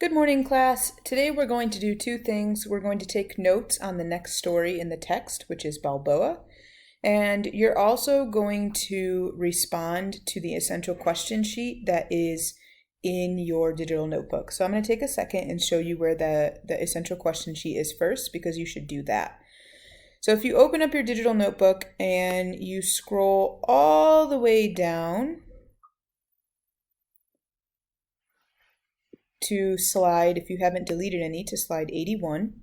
Good morning, class. Today we're going to do two things. We're going to take notes on the next story in the text, which is Balboa, and you're also going to respond to the essential question sheet that is in your digital notebook. So I'm going to take a second and show you where the essential question sheet is first, because you should do that. So if you open up your digital notebook and you scroll all the way down to slide, if you haven't deleted any, to slide 81,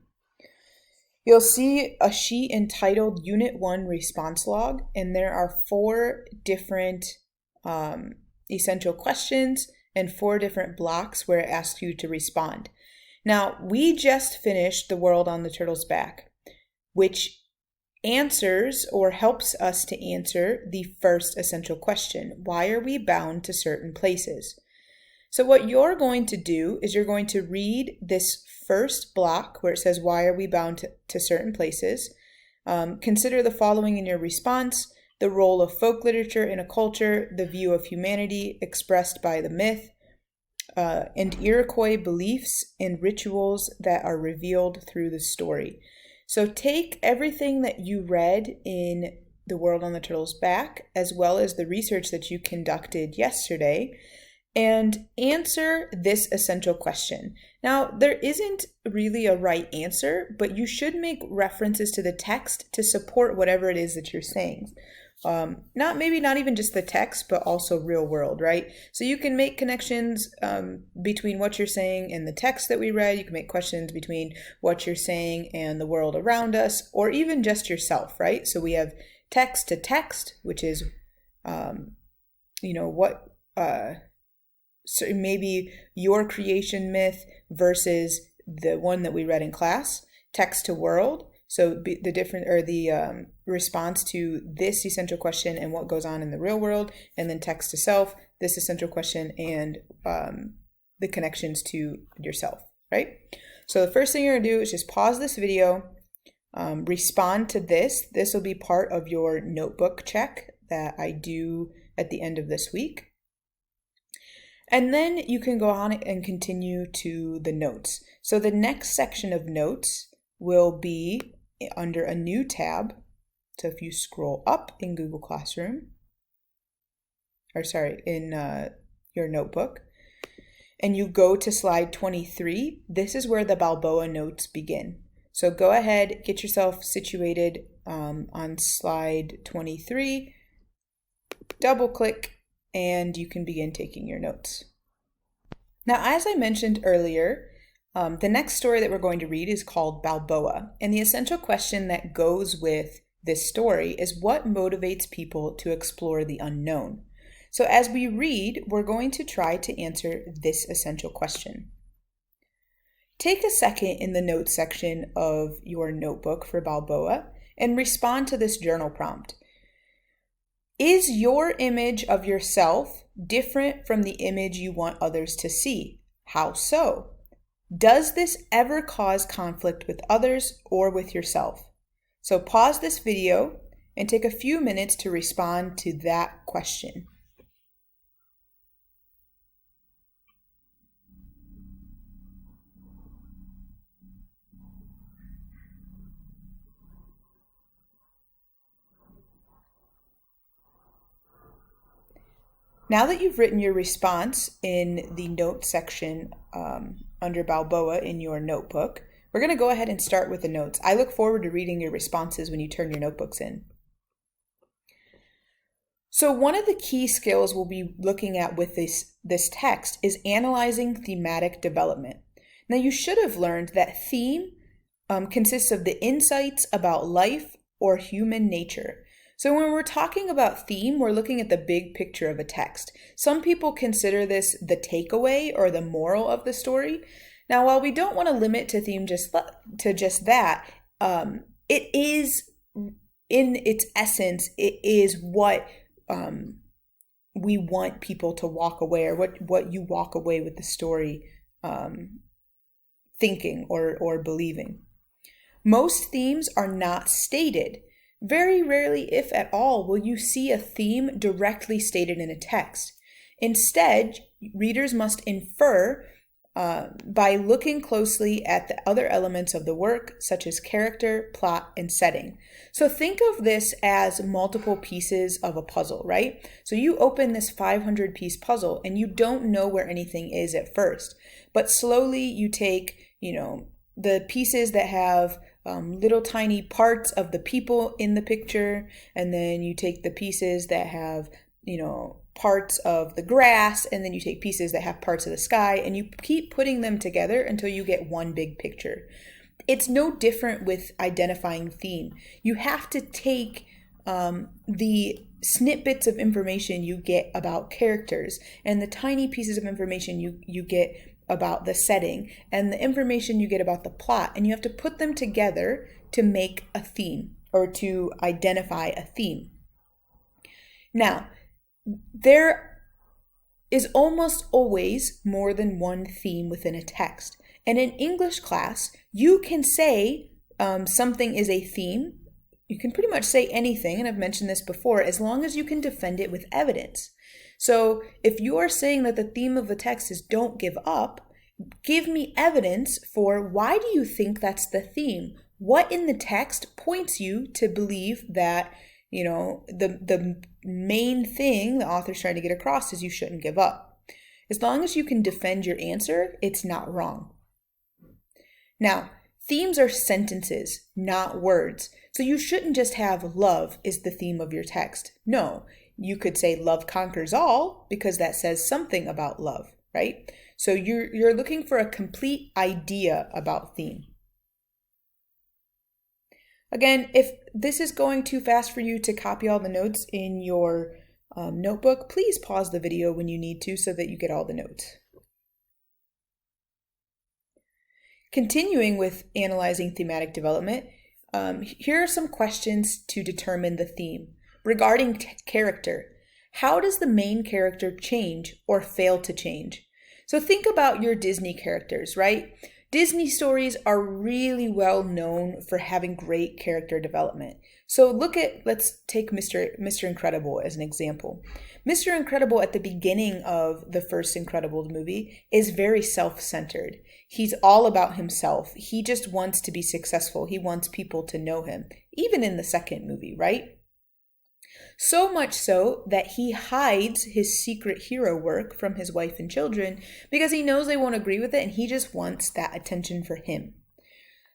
you'll see a sheet entitled Unit 1 Response Log, and there are 4 different essential questions and 4 different blocks where it asks you to respond. Now, we just finished The World on the Turtle's Back, which answers or helps us to answer the first essential question: why are we bound to certain places? So what you're going to do is you're going to read this first block where it says, why are we bound to certain places? Consider the following in your response: the role of folk literature in a culture, the view of humanity expressed by the myth, and Iroquois beliefs and rituals that are revealed through the story. So take everything that you read in The World on the Turtle's Back, as well as the research that you conducted yesterday, and answer this essential question. Now, there isn't really a right answer, but you should make references to the text to support whatever it is that you're saying. Maybe not even just the text, but also real world, right? So you can make connections between what you're saying and the text that we read. You can make questions between what you're saying and the world around us, or even just yourself, right? So we have text to text, which is, so maybe your creation myth versus the one that we read in class. Text to world, so the different, or the response to this essential question and what goes on in the real world. And then text to self, this essential question and the connections to yourself, right? So the first thing you're gonna do is just pause this video, respond to this. This will be part of your notebook check that I do at the end of this week. And then you can go on and continue to the notes. So the next section of notes will be under a new tab. So if you scroll up in Google Classroom, in your notebook, and you go to slide 23, this is where the Balboa Notes begin. So go ahead, get yourself situated on slide 23, double click, and you can begin taking your notes. Now, as I mentioned earlier, the next story that we're going to read is called Balboa, and the essential question that goes with this story is what motivates people to explore the unknown. So as we read, we're going to try to answer this essential question. Take a second in the notes section of your notebook for Balboa and respond to this journal prompt. Is your image of yourself different from the image you want others to see? How so? Does this ever cause conflict with others or with yourself? So pause this video and take a few minutes to respond to that question. Now that you've written your response in the notes section under Balboa in your notebook, we're going to go ahead and start with the notes. I look forward to reading your responses when you turn your notebooks in. So one of the key skills we'll be looking at with this text is analyzing thematic development. Now you should have learned that theme consists of the insights about life or human nature. So when we're talking about theme, we're looking at the big picture of a text. Some people consider this the takeaway or the moral of the story. Now, while we don't want to limit to theme just that, it is, in its essence, it is what we want people to walk away, or what you walk away with the story thinking or believing. Most themes are not stated. Very rarely, if at all, will you see a theme directly stated in a text. Instead, readers must infer by looking closely at the other elements of the work, such as character, plot, and setting. So think of this as multiple pieces of a puzzle, right? So you open this 500-piece puzzle and you don't know where anything is at first, but slowly you take, the pieces that have little tiny parts of the people in the picture, and then you take the pieces that have, parts of the grass, and then you take pieces that have parts of the sky, and you keep putting them together until you get one big picture. It's no different with identifying theme. You have to take the snippets of information you get about characters and the tiny pieces of information you get about the setting and the information you get about the plot, and you have to put them together to make a theme or to identify a theme. Now, there is almost always more than one theme within a text. And in English class, you can say something is a theme. You can pretty much say anything, and I've mentioned this before, as long as you can defend it with evidence. So if you are saying that the theme of the text is don't give up, give me evidence for why do you think that's the theme? What in the text points you to believe that the main thing the author's trying to get across is you shouldn't give up. As long as you can defend your answer, it's not wrong. Now, themes are sentences, not words. So you shouldn't just have love is the theme of your text. No, you could say love conquers all because that says something about love, right? So you're looking for a complete idea about theme. Again, if this is going too fast for you to copy all the notes in your notebook, please pause the video when you need to so that you get all the notes. Continuing with analyzing thematic development, here are some questions to determine the theme. Regarding character, how does the main character change or fail to change? So think about your Disney characters, right? Disney stories are really well known for having great character development. So let's take Mr. Incredible as an example. Mr. Incredible at the beginning of the first Incredibles movie is very self-centered. He's all about himself. He just wants to be successful. He wants people to know him, even in the second movie, right? So much so that he hides his secret hero work from his wife and children because he knows they won't agree with it and he just wants that attention for him.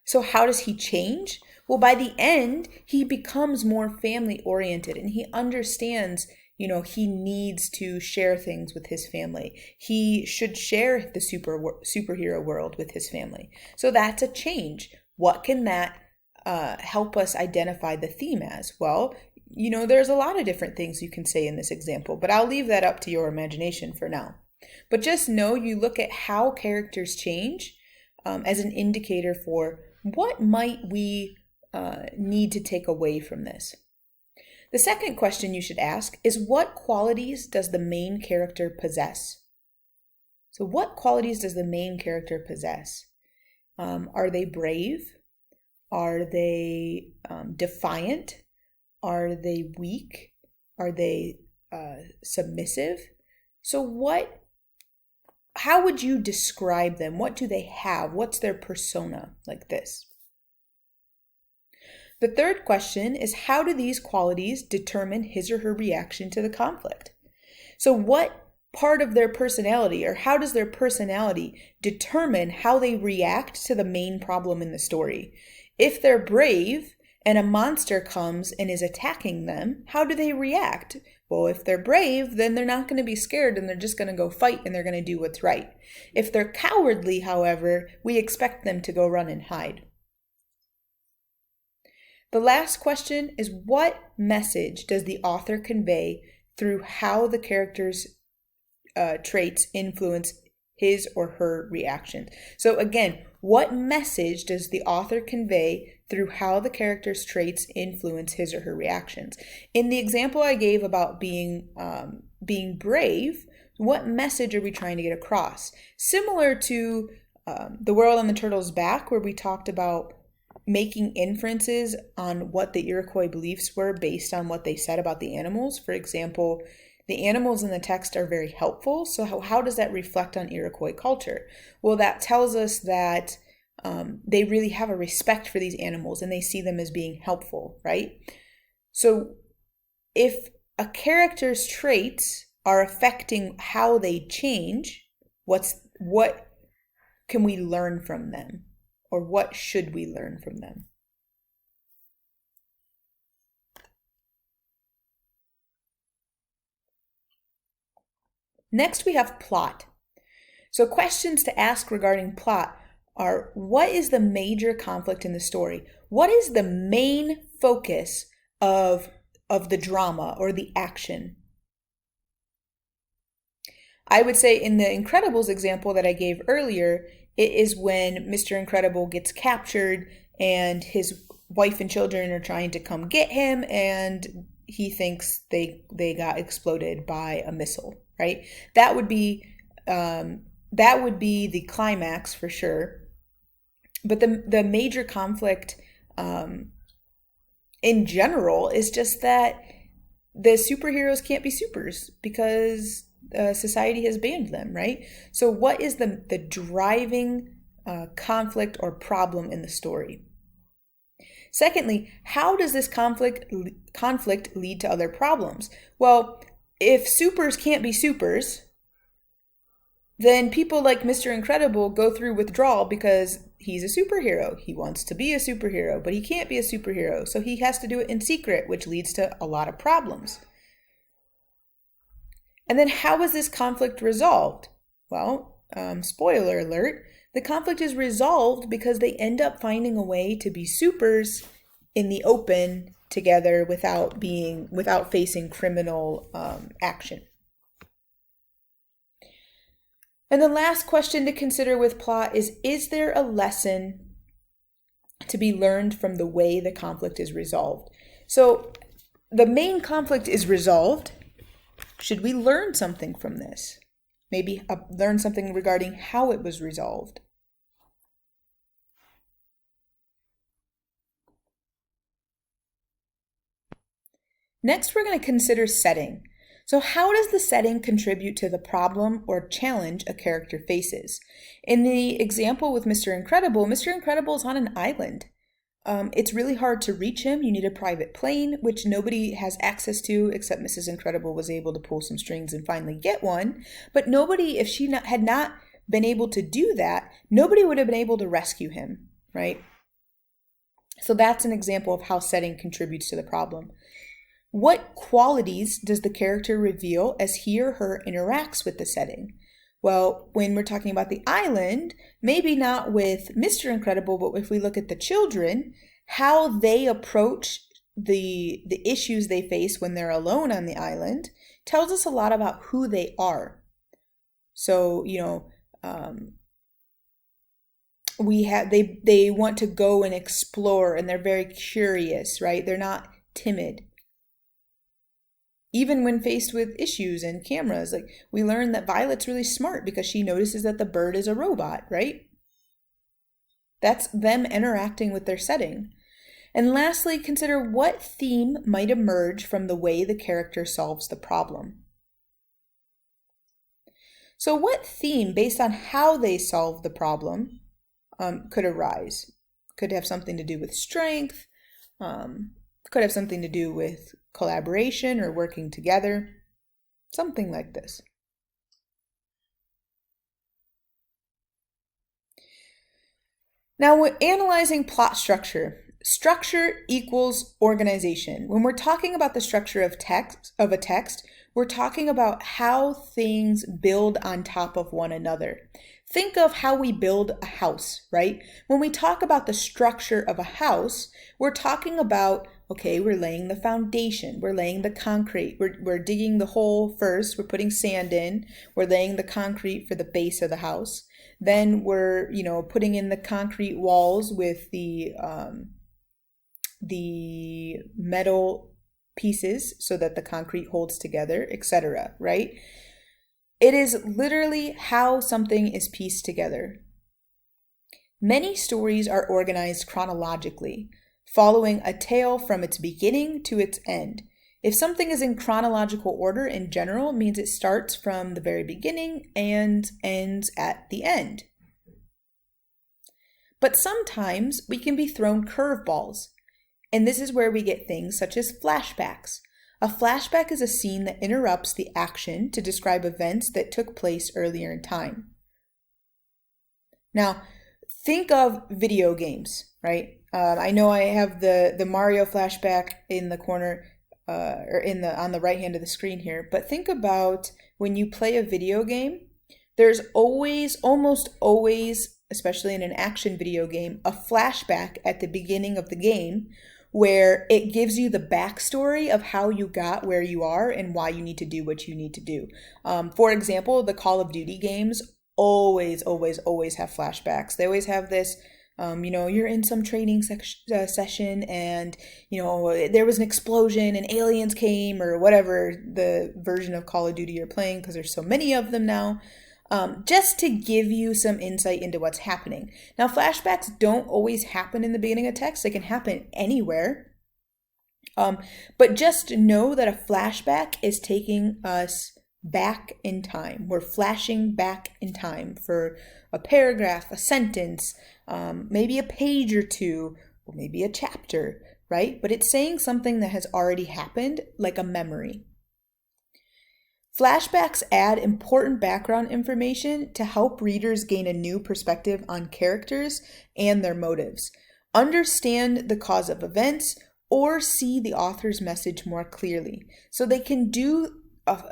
So how does he change? Well, by the end, he becomes more family oriented and he understands, he needs to share things with his family. He should share the superhero world with his family. So that's a change. What can that help us identify the theme as? Well, there's a lot of different things you can say in this example, but I'll leave that up to your imagination for now. But just know you look at how characters change as an indicator for what might we need to take away from this. The second question you should ask is what qualities does the main character possess? So what qualities does the main character possess? Are they brave? Are they defiant? Are they weak? Are they submissive? So how would you describe them? What do they have? What's their persona like this? The third question is how do these qualities determine his or her reaction to the conflict? So what part of their personality or how does their personality determine how they react to the main problem in the story? If they're brave, and a monster comes and is attacking them, how do they react? Well, if they're brave, then they're not going to be scared and they're just going to go fight and they're going to do what's right. If they're cowardly, however, we expect them to go run and hide. The last question is what message does the author convey through how the character's traits influence his or her reactions? So again, what message does the author convey through how the character's traits influence his or her reactions? In the example I gave about being brave, what message are we trying to get across? Similar to The World on the Turtle's Back, where we talked about making inferences on what the Iroquois beliefs were based on what they said about the animals. For example, The animals in the text are very helpful. So how does that reflect on Iroquois culture? Well, that tells us that they really have a respect for these animals and they see them as being helpful, right? So if a character's traits are affecting how they change, what can we learn from them? Or what should we learn from them? Next, we have plot. So questions to ask regarding plot are, what is the major conflict in the story? What is the main focus of the drama or the action? I would say in the Incredibles example that I gave earlier, it is when Mr. Incredible gets captured and his wife and children are trying to come get him, and he thinks they got exploded by a missile, right? That would be the climax for sure. But the major conflict in general is just that the superheroes can't be supers because society has banned them, right? So what is the driving conflict or problem in the story? Secondly, how does this conflict lead to other problems? Well, if supers can't be supers, then people like Mr. Incredible go through withdrawal because he's a superhero. He wants to be a superhero, but he can't be a superhero, so he has to do it in secret, which leads to a lot of problems. And then how is this conflict resolved? Well, spoiler alert, the conflict is resolved because they end up finding a way to be supers in the open together without facing criminal action. And the last question to consider with plot is there a lesson to be learned from the way the conflict is resolved? So the main conflict is resolved. Should we learn something from this? Maybe learn something regarding how it was resolved. Next, we're going to consider setting. So how does the setting contribute to the problem or challenge a character faces? In the example with Mr. Incredible is on an island. It's really hard to reach him. You need a private plane, which nobody has access to except Mrs. Incredible was able to pull some strings and finally get one. But nobody, if she had not been able to do that, nobody would have been able to rescue him, right? So that's an example of how setting contributes to the problem. What qualities does the character reveal as he or her interacts with the setting? Well, when we're talking about the island, maybe not with Mr. Incredible, but if we look at the children, how they approach the issues they face when they're alone on the island tells us a lot about who they are. So, they want to go and explore, and they're very curious, right? They're not timid. Even when faced with issues and cameras, like we learn that Violet's really smart because she notices that the bird is a robot, right? That's them interacting with their setting. And lastly, consider what theme might emerge from the way the character solves the problem. So what theme, based on how they solve the problem, could arise? Could have something to do with strength, could have something to do with collaboration or working together, something like this. Now, when analyzing plot structure, structure equals organization. When we're talking about the structure of a text, we're talking about how things build on top of one another. Think of how we build a house, right? When we talk about the structure of a house, we're talking about, okay, we're laying the foundation, we're laying the concrete, we're digging the hole first, we're putting sand in, we're laying the concrete for the base of the house. Then we're, putting in the concrete walls with the metal pieces so that the concrete holds together, etc., right? It is literally how something is pieced together. Many stories are organized chronologically, following a tale from its beginning to its end. If something is in chronological order in general, it means it starts from the very beginning and ends at the end. But sometimes we can be thrown curveballs, and this is where we get things such as flashbacks. A flashback is a scene that interrupts the action to describe events that took place earlier in time. Now, think of video games, right? I know I have the Mario flashback in the corner, or on the right hand of the screen here. But think about when you play a video game. There's almost always, especially in an action video game, a flashback at the beginning of the game where it gives you the backstory of how you got where you are and why you need to do what you need to do. For example, the Call of Duty games always have flashbacks. They always have this, you're in some training session and, there was an explosion and aliens came, or whatever the version of Call of Duty you're playing, because there's so many of them now, just to give you some insight into what's happening. Now, flashbacks don't always happen in the beginning of text. They can happen anywhere. But just know that a flashback is taking us back in time. We're flashing back in time for a paragraph, a sentence, maybe a page or two, or maybe a chapter, right? But it's saying something that has already happened, like a memory. Flashbacks add important background information to help readers gain a new perspective on characters and their motives, understand the cause of events, or see the author's message more clearly. So they can do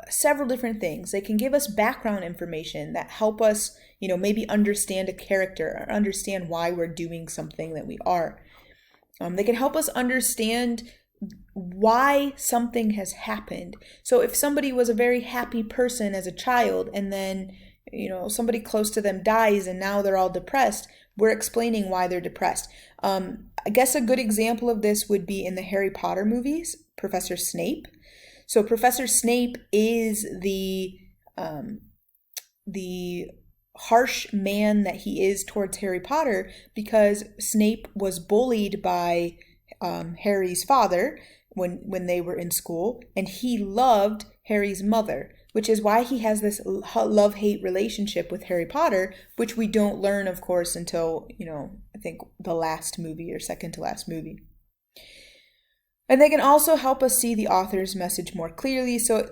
several different things. They can give us background information that help us, maybe understand a character or understand why we're doing something that we are. They can help us understand why something has happened. So if somebody was a very happy person as a child and then, somebody close to them dies and now they're all depressed, we're explaining why they're depressed. I guess a good example of this would be in the Harry Potter movies, Professor Snape. So Professor Snape is the harsh man that he is towards Harry Potter because Snape was bullied by Harry's father when they were in school, and he loved Harry's mother, which is why he has this love-hate relationship with Harry Potter, which we don't learn, of course, until, I think the last movie or second to last movie. And they can also help us see the author's message more clearly. So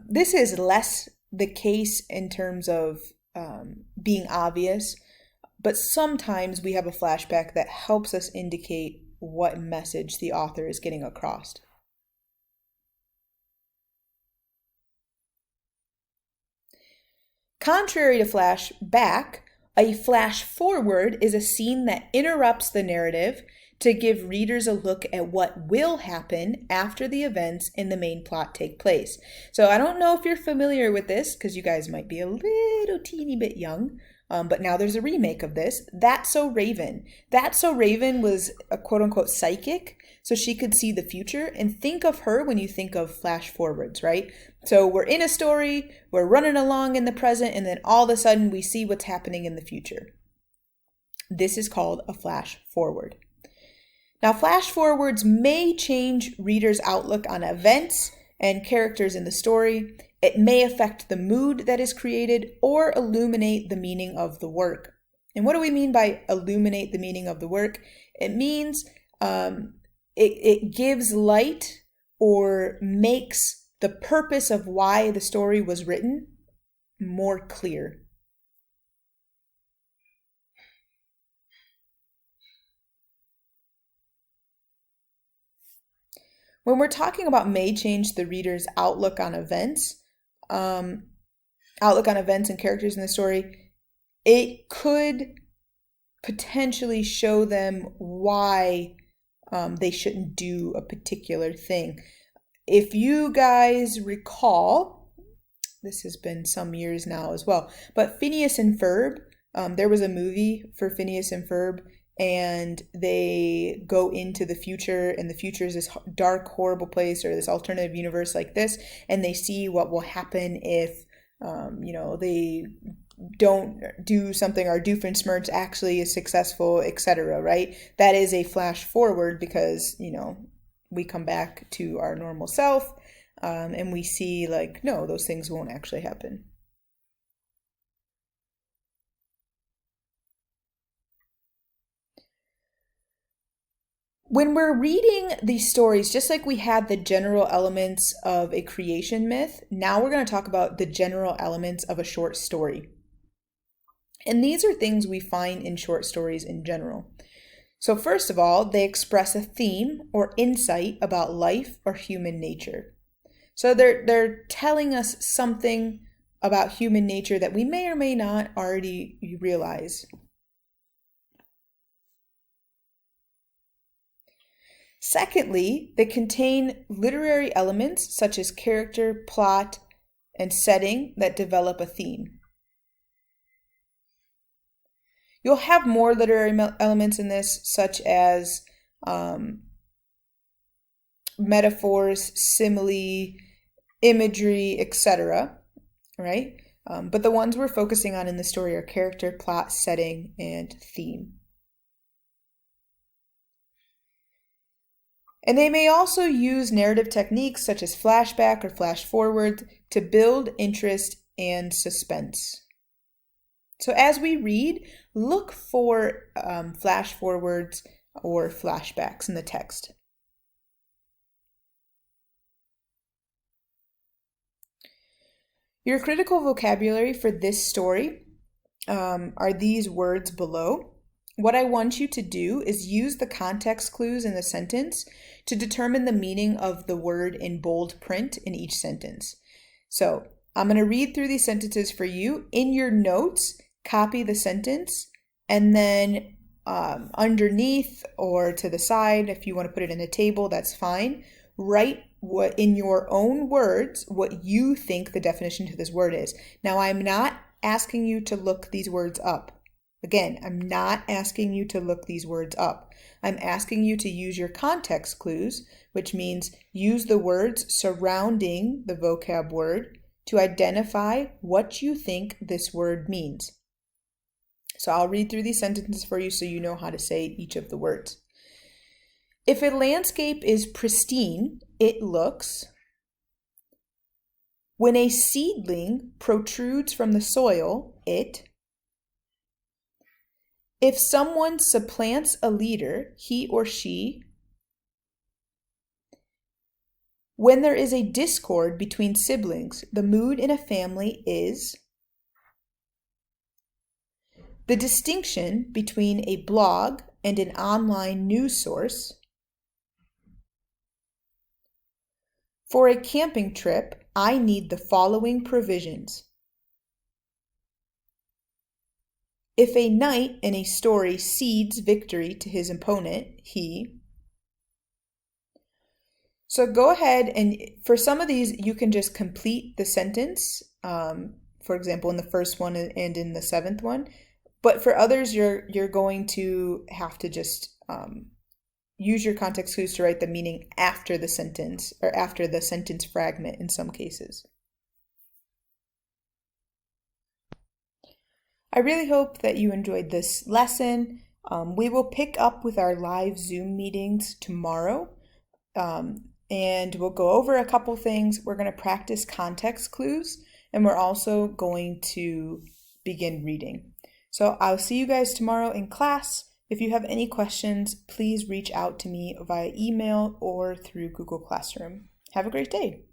this is less the case in terms of being obvious, but sometimes we have a flashback that helps us indicate what message the author is getting across. Contrary to flashback, a flash forward is a scene that interrupts the narrative to give readers a look at what will happen after the events in the main plot take place. So I don't know if you're familiar with this, because you guys might be a little teeny bit young, but now there's a remake of this, That's So Raven. That's So Raven was a quote-unquote psychic, so she could see the future. And think of her when you think of flash forwards, right? So we're in a story, we're running along in the present, and then all of a sudden we see what's happening in the future. This is called a flash forward. Now, flash forwards may change readers' outlook on events and characters in the story. It may affect the mood that is created or illuminate the meaning of the work. And what do we mean by illuminate the meaning of the work? It means it gives light or makes the purpose of why the story was written more clear. When we're talking about may change the reader's outlook on events and characters in the story, it could potentially show them why they shouldn't do a particular thing. If you guys recall, this has been some years now as well, but Phineas and Ferb, there was a movie for Phineas and Ferb, and they go into the future, and the future is this dark, horrible place, or this alternative universe like this, and they see what will happen if, they don't do something, or Doofenshmirtz actually is successful, etc., right? That is a flash forward because, we come back to our normal self, and we see like, no, those things won't actually happen. When we're reading these stories, just like we had the general elements of a creation myth, now we're going to talk about the general elements of a short story. And these are things we find in short stories in general. So first of all, they express a theme or insight about life or human nature. So they're telling us something about human nature that we may or may not already realize. Secondly, they contain literary elements such as character, plot, and setting that develop a theme. You'll have more literary elements in this, such as metaphors, simile, imagery, etc., right? But the ones we're focusing on in the story are character, plot, setting, and theme. And they may also use narrative techniques such as flashback or flash forward to build interest and suspense. So as we read, look for flash forwards or flashbacks in the text. Your critical vocabulary for this story are these words below. What I want you to do is use the context clues in the sentence to determine the meaning of the word in bold print in each sentence. So I'm going to read through these sentences for you. In your notes, copy the sentence, and then underneath or to the side, if you want to put it in a table, that's fine. Write what in your own words what you think the definition to this word is. Now, I'm not asking you to look these words up. Again, I'm not asking you to look these words up. I'm asking you to use your context clues, which means use the words surrounding the vocab word to identify what you think this word means. So I'll read through these sentences for you so you know how to say each of the words. If a landscape is pristine, it looks. When a seedling protrudes from the soil, it. If someone supplants a leader, he or she. When there is a discord between siblings, the mood in a family is. The distinction between a blog and an online news source. For a camping trip, I need the following provisions. If a knight in a story cedes victory to his opponent, he. So go ahead and for some of these, you can just complete the sentence, for example, in the first one and in the seventh one. But for others, you're going to have to just use your context clues to write the meaning after the sentence or after the sentence fragment in some cases. I really hope that you enjoyed this lesson. We will pick up with our live Zoom meetings tomorrow, and we'll go over a couple things. We're going to practice context clues, and we're also going to begin reading. So I'll see you guys tomorrow in class. If you have any questions, please reach out to me via email or through Google Classroom. Have a great day.